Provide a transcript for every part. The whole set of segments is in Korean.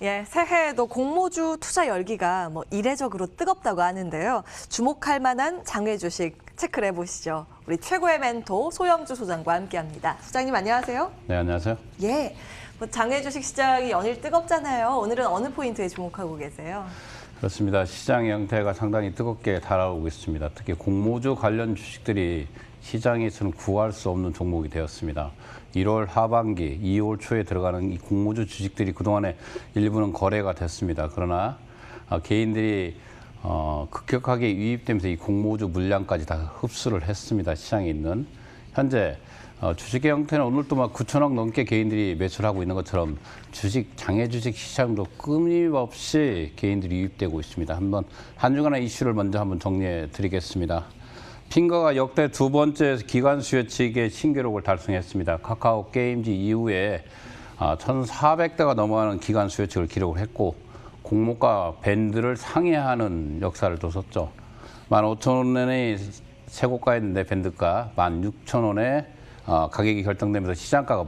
예, 새해에도 공모주 투자 열기가 이례적으로 뜨겁다고 하는데요. 주목할 만한 장외 주식 체크를 해보시죠. 우리 최고의 멘토 소영주 소장과 함께합니다. 소장님 안녕하세요. 네, 안녕하세요. 예, 장외 주식 시장이 연일 뜨겁잖아요. 오늘은 어느 포인트에 주목하고 계세요? 그렇습니다. 시장 형태가 상당히 뜨겁게 달아오고 있습니다. 특히 공모주 관련 주식들이 시장에서는 구할 수 없는 종목이 되었습니다. 1월 하반기, 2월 초에 들어가는 이 공모주 주식들이 그동안에 일부는 거래가 됐습니다. 그러나 개인들이 급격하게 유입되면서 이 공모주 물량까지 다 흡수를 했습니다. 시장에 있는. 현재 주식의 형태는 오늘도 막 9천억 넘게 개인들이 매수를 하고 있는 것처럼 장외 주식 시장도 끊임없이 개인들이 유입되고 있습니다. 한 주간의 이슈를 먼저 한번 정리해 드리겠습니다. 핑거가 역대 두 번째 기관 수요치익의 신기록을 달성했습니다. 카카오 게임즈 이후에 1,400대가 넘어가는 기관 수요치익을 기록을 했고 공모가 밴드를 상회하는 역사를 뒀었죠. 15,000원의 최고가였는데 밴드가 16,000원에 가격이 결정되면서 시장가가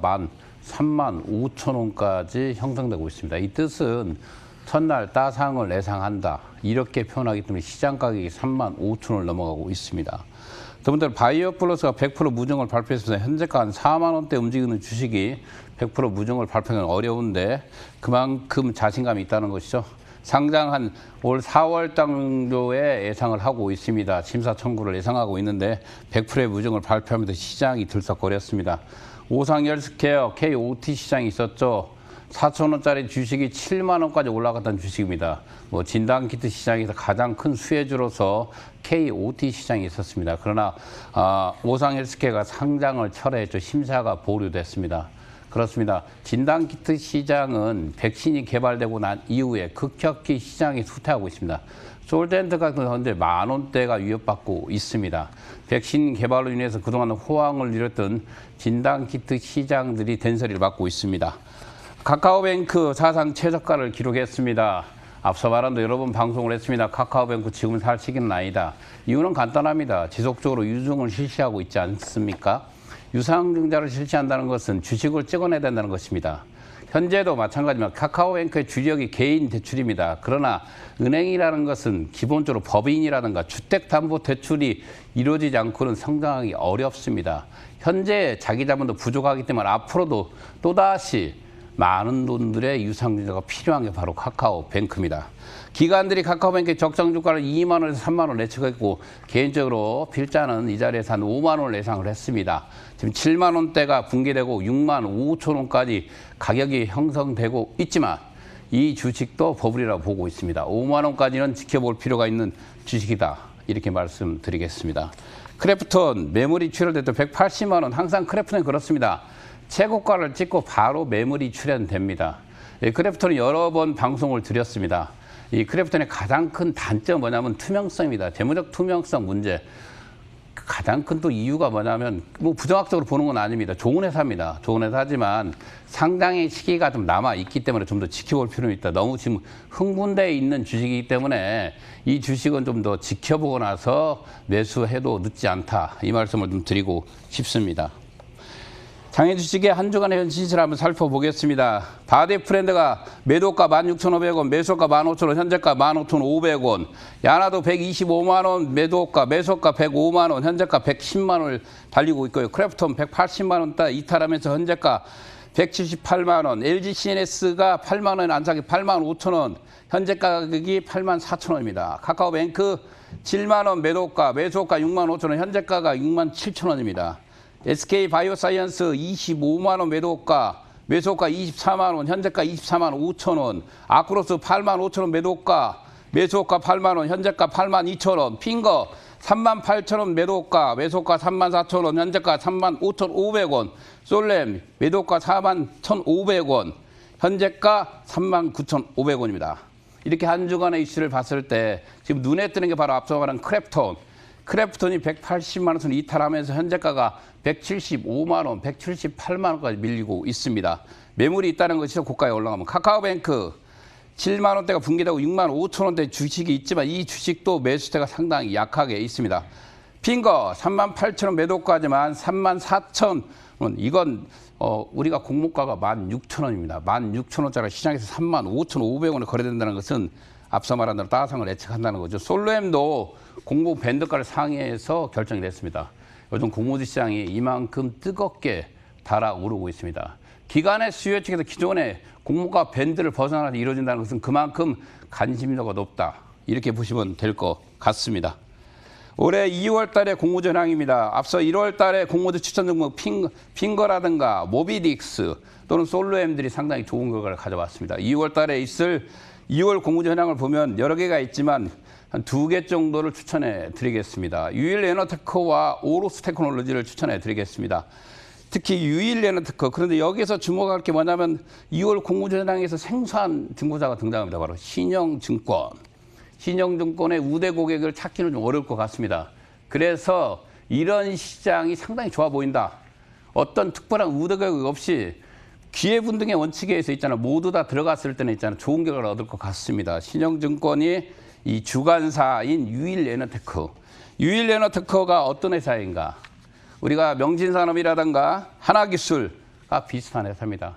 35,000원까지 형성되고 있습니다. 이 뜻은 첫날 따상을 내상한다. 이렇게 표현하기 때문에 시장 가격이 35,000원을 넘어가고 있습니다. 더군다나 바이오 플러스가 100% 무증을 발표했습니다. 현재가 한 4만 원대 움직이는 주식이 100% 무증을 발표하기는 어려운데 그만큼 자신감이 있다는 것이죠. 상장 올 4월 정도에 예상을 하고 있습니다. 심사 청구를 예상하고 있는데 100%의 무증을 발표하면서 시장이 들썩거렸습니다. 오상 헬스케어 KOT 시장이 있었죠. 4,000원짜리 주식이 7만 원까지 올라갔던 주식입니다. 진단키트 시장에서 가장 큰 수혜주로서 KOT 시장이 있었습니다. 그러나 오상 헬스케어가 상장을 철회했죠. 심사가 보류됐습니다. 그렇습니다. 진단키트 시장은 백신이 개발되고 난 이후에 급격히 시장이 후퇴하고 있습니다. 솔젠트 같은 현재 10,000원대가 위협받고 있습니다. 백신 개발로 인해서 그동안 호황을 누렸던 진단키트 시장들이 된소리를 받고 있습니다. 카카오뱅크 사상 최저가를 기록했습니다. 앞서 말한 대로 여러 번 방송을 했습니다. 카카오뱅크 지금 살 시기는 아니다. 이유는 간단합니다. 지속적으로 유증을 실시하고 있지 않습니까? 유상증자를 실시한다는 것은 주식을 찍어내야 된다는 것입니다. 현재도 마찬가지지만 카카오뱅크의 주력이 개인 대출입니다. 그러나 은행이라는 것은 기본적으로 법인이라든가 주택담보대출이 이루어지지 않고는 성장하기 어렵습니다. 현재 자기 자본도 부족하기 때문에 앞으로도 또다시 많은 돈들의 유상증자가 필요한 게 바로 카카오뱅크입니다. 기관들이 카카오뱅크의 적정 주가를 2만 원에서 3만 원 예측했고 개인적으로 필자는 이 자리에서 한 5만 원을 예상을 했습니다. 지금 7만 원대가 붕괴되고 6만 5천 원까지 가격이 형성되고 있지만 이 주식도 버블이라고 보고 있습니다. 5만 원까지는 지켜볼 필요가 있는 주식이다. 이렇게 말씀드리겠습니다. 크래프톤 매물이 출혈됐던 180만 원. 항상 크래프톤은 그렇습니다. 최고가를 찍고 바로 매물이 출현됩니다. 크래프톤은 여러 번 방송을 드렸습니다. 이 크래프톤의 가장 큰 단점은 뭐냐면 투명성입니다. 재무적 투명성 문제. 가장 큰 또 이유가 뭐냐면 부정학적으로 보는 건 아닙니다. 좋은 회사입니다. 좋은 회사지만 상장의 시기가 좀 남아있기 때문에 좀 더 지켜볼 필요는 있다. 너무 지금 흥분되어 있는 주식이기 때문에 이 주식은 좀 더 지켜보고 나서 매수해도 늦지 않다. 이 말씀을 좀 드리고 싶습니다. 장외 주식의 한 주간의 현실을 한번 살펴보겠습니다. 바디 프렌드가 매도가 16,500원, 매수가 15,000원, 현재가 15,500원. 야나도 125만 원, 매도가, 매수가 105만 원, 현재가 110만 원을 달리고 있고요. 크래프톤 180만 원대 이탈하면서 현재가 178만 원, LG CNS가 8만 원 안착이 8만 5천 원, 현재 가격이 8만 4천 원입니다. 카카오뱅크 7만 원 매도가, 매수가 6만 5천 원, 현재가가 6만 7천 원입니다. SK 바이오사이언스 25만 원 매도가, 매수가 24만 원, 현재가 24만 5천 원. 아크로스 8만 5천 원 매도가, 매수가 8만 원, 현재가 8만 2천 원. 핑거 3만 8천 원 매도가, 매수가 3만 4천 원, 현재가 3만 5천 500원. 솔렘 매도가 4만 1,500원, 현재가 3만 9천 500원입니다. 이렇게 한 주간의 이슈를 봤을 때 지금 눈에 띄는 게 바로 앞서 말한 크래프톤. 크래프톤이 180만 원선 이탈하면서 현재가가 175만 원, 178만 원까지 밀리고 있습니다. 매물이 있다는 것이죠. 고가에 올라가면. 카카오뱅크 7만 원대가 붕괴되고 6만 5천 원대 주식이 있지만 이 주식도 매수세가 상당히 약하게 있습니다. 핑거 3만 8천 원 매도가지만 3만 4천 원 이건 우리가 공모가가 16,000원입니다. 16,000원짜리 시장에서 35,500원에 거래된다는 것은 앞서 말한 대로 따상을 예측한다는 거죠. 솔로엠도 공모 밴드가를 상회해서 결정이 됐습니다. 요즘 공모주 시장이 이만큼 뜨겁게 달아오르고 있습니다. 기관의 수요 측에서 기존의 공모가 밴드를 벗어나서 이루어진다는 것은 그만큼 관심도가 높다. 이렇게 보시면 될 것 같습니다. 올해 2월 달에 공모주 현황입니다. 앞서 1월 달에 공모주 추천 종목 핑거라든가 모비딕스 또는 솔로엠들이 상당히 좋은 결과를 가져왔습니다. 2월 달에 있을 2월 공모주 현황을 보면 여러 개가 있지만 한 2개 정도를 추천해 드리겠습니다. 유일에너테크와 오로스 테크놀로지를 추천해 드리겠습니다. 특히 유일에너테크. 그런데 여기서 주목할 게 뭐냐면 2월 공모주 현황에서 생소한 증권사가 등장합니다. 바로 신영증권. 신영증권의 우대 고객을 찾기는 좀 어려울 것 같습니다. 그래서 이런 시장이 상당히 좋아 보인다. 어떤 특별한 우대 고객 없이 기회분등의 원칙에 의해서 있잖아. 모두 다 들어갔을 때는 있잖아. 좋은 결과를 얻을 것 같습니다. 신영증권이 이 주관사인 유일에너테크. 유일에너테크가 어떤 회사인가? 우리가 명진산업이라든가 하나기술과 비슷한 회사입니다.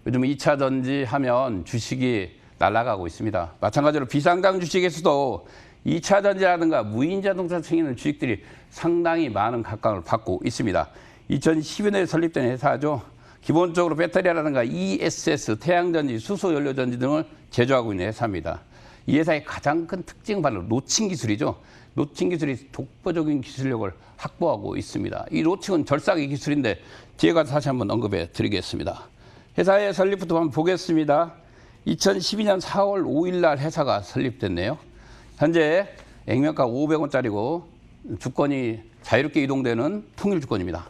요즘 2차 전지 하면 주식이 날아가고 있습니다. 마찬가지로 비상장 주식에서도 2차 전지라든가 무인자동차 챙기는 주식들이 상당히 많은 각광을 받고 있습니다. 2012년에 설립된 회사죠. 기본적으로 배터리라든가 ESS, 태양전지, 수소연료전지 등을 제조하고 있는 회사입니다. 이 회사의 가장 큰 특징은 바로 노칭 기술이죠. 노칭 기술이 독보적인 기술력을 확보하고 있습니다. 이 노칭은 절삭의 기술인데 뒤에 가서 다시 한번 언급해 드리겠습니다. 회사의 설립부터 한번 보겠습니다. 2012년 4월 5일 날 회사가 설립됐네요. 현재 액면가 500원짜리고 주권이 자유롭게 이동되는 통일 주권입니다.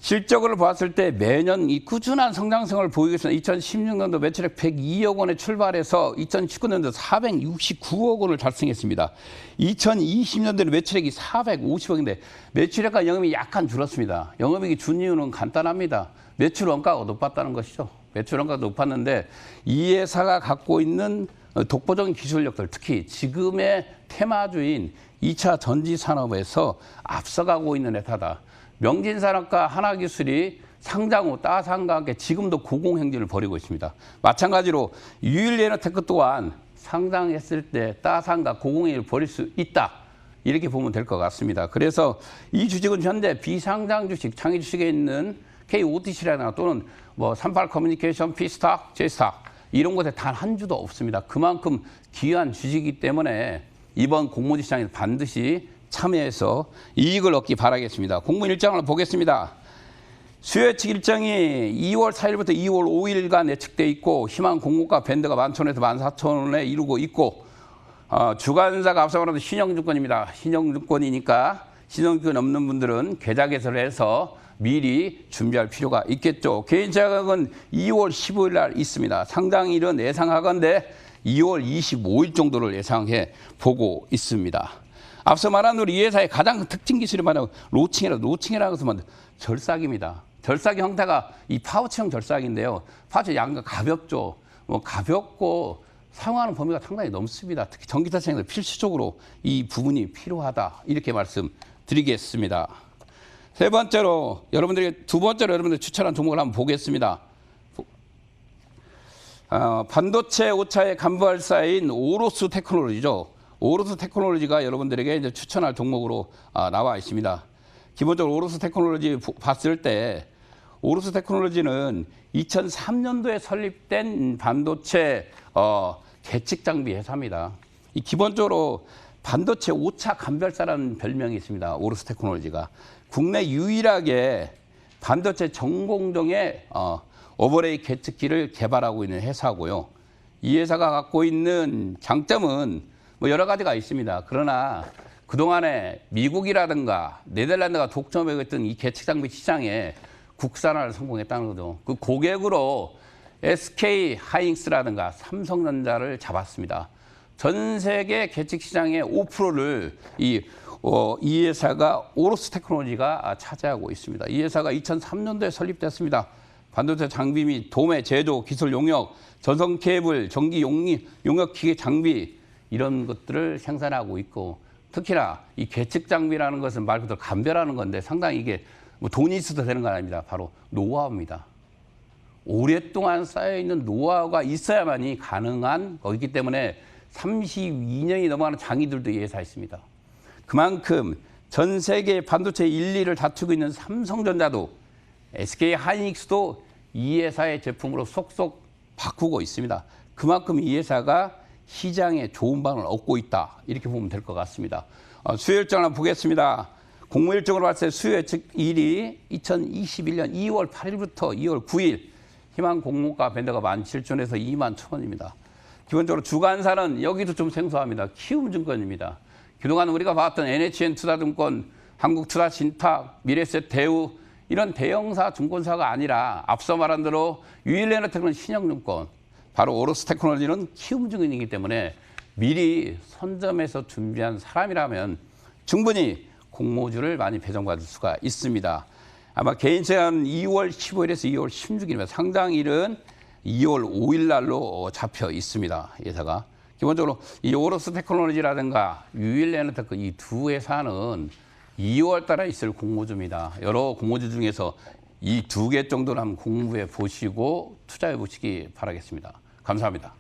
실적을 봤을 때 매년 이 꾸준한 성장성을 보이고 있습니다. 2016년도 매출액 102억 원에 출발해서 2019년도 469억 원을 달성했습니다. 2020년도에는 매출액이 450억인데 매출액과 영업이 약간 줄었습니다. 영업이익이 준 이유는 간단합니다. 매출 원가가 높았다는 것이죠. 매출 원가가 높았는데 이 회사가 갖고 있는 독보적인 기술력들, 특히 지금의 테마주인 2차 전지 산업에서 앞서가고 있는 회사다. 명진산업과 하나기술이 상장 후 따상과 함께 지금도 고공행진을 벌이고 있습니다. 마찬가지로 유일에너테크 또한 상장했을 때 따상과 고공행진을 벌일 수 있다. 이렇게 보면 될 것 같습니다. 그래서 이 주식은 현재 비상장 주식, 장외 주식에 있는 KOTC라나 또는 뭐 38 커뮤니케이션, P스탁, J스탁 이런 곳에 단 한 주도 없습니다. 그만큼 귀한 주식이기 때문에 이번 공모주 시장에 반드시 참여해서 이익을 얻기 바라겠습니다. 공모 일정을 보겠습니다. 수요 예측 일정이 2월 4일부터 2월 5일간 예측돼 있고 희망 공모가 밴드가 11,000원에서 14,000원에 이루고 있고 주관사가 앞서 말한 신영증권입니다. 신영증권이니까 신영증권 없는 분들은 계좌 개설을 해서 미리 준비할 필요가 있겠죠. 개인 자격은 2월 15일 날 있습니다. 상장일은 예상하건대 2월 25일 정도를 예상해 보고 있습니다. 앞서 말한 대로 이 회사의 가장 특징 기술이 바로 로칭이라는 것은 절삭입니다. 절삭의 형태가 이 파우치형 절삭인데요. 파우치 양가 가볍죠. 가볍고 사용하는 범위가 상당히 넓습니다. 특히 전기차량에서 필수적으로 이 부분이 필요하다. 이렇게 말씀드리겠습니다. 두 번째로 여러분들 추천한 종목을 한번 보겠습니다. 반도체 5차의 간부활사인 오로스 테크놀로지죠. 오로스 테크놀로지가 여러분들에게 이제 추천할 종목으로 나와 있습니다. 기본적으로 오로스 테크놀로지 봤을 때 오로스 테크놀로지는 2003년도에 설립된 반도체 계측 장비 회사입니다. 이 기본적으로 반도체 5차 간별사라는 별명이 있습니다. 오로스 테크놀로지가 국내 유일하게 반도체 전공정의 오버레이 계측기를 개발하고 있는 회사고요. 이 회사가 갖고 있는 장점은 뭐 여러 가지가 있습니다. 그러나 그동안에 미국이라든가 네덜란드가 독점하고 있던 이 계측 장비 시장에 국산화를 성공했다는 거죠. 그 고객으로 SK 하이닉스라든가 삼성전자를 잡았습니다. 전 세계 계측 시장의 5%를 이 회사가 오로스 테크놀로지가 차지하고 있습니다. 이 회사가 2003년도에 설립됐습니다. 반도체 장비 및 도매, 제조, 기술 용역, 전송 케이블, 전기 용역 기계 장비 이런 것들을 생산하고 있고 특히나 이 계측 장비라는 것은 말 그대로 감별하는 건데 상당히 이게 뭐 돈이 있어도 되는 건 아닙니다. 바로 노하우입니다. 오랫동안 쌓여있는 노하우가 있어야만이 가능한 거기 때문에 32년이 넘어가는 장이들도 이 회사에 있습니다. 그만큼 전 세계 반도체 1, 2를 다투고 있는 삼성전자도 SK 하이닉스도 이 회사의 제품으로 속속 바꾸고 있습니다. 그만큼 이 회사가 시장에 좋은 반응을 얻고 있다. 이렇게 보면 될 것 같습니다. 수요 일정을 한번 보겠습니다. 공모 일정으로 봤을 때 수요 일이 2021년 2월 8일부터 2월 9일 희망 공모가 밴드가 17,000원에서 21,000원입니다. 기본적으로 주관사는 여기도 좀 생소합니다. 키움증권입니다. 그동안 우리가 봤던 NHN 투자증권, 한국투자신탁, 미래셋, 대우 이런 대형사 증권사가 아니라 앞서 말한 대로 유일레너텍은 신영증권, 바로 오로스테크놀로지는 키움증권이기 때문에 미리 선점해서 준비한 사람이라면 충분히 공모주를 많이 배정받을 수가 있습니다. 아마 개인 제한 2월 15일에서 2월 16일입니다. 상장일은 2월 5일 날로 잡혀 있습니다. 회사가. 기본적으로 이 오로스 테크놀로지라든가 유일레너테크 이 두 회사는 2월 달에 있을 공모주입니다. 여러 공모주 중에서 이 두 개 정도는 한번 공부해 보시고 투자해 보시기 바라겠습니다. 감사합니다.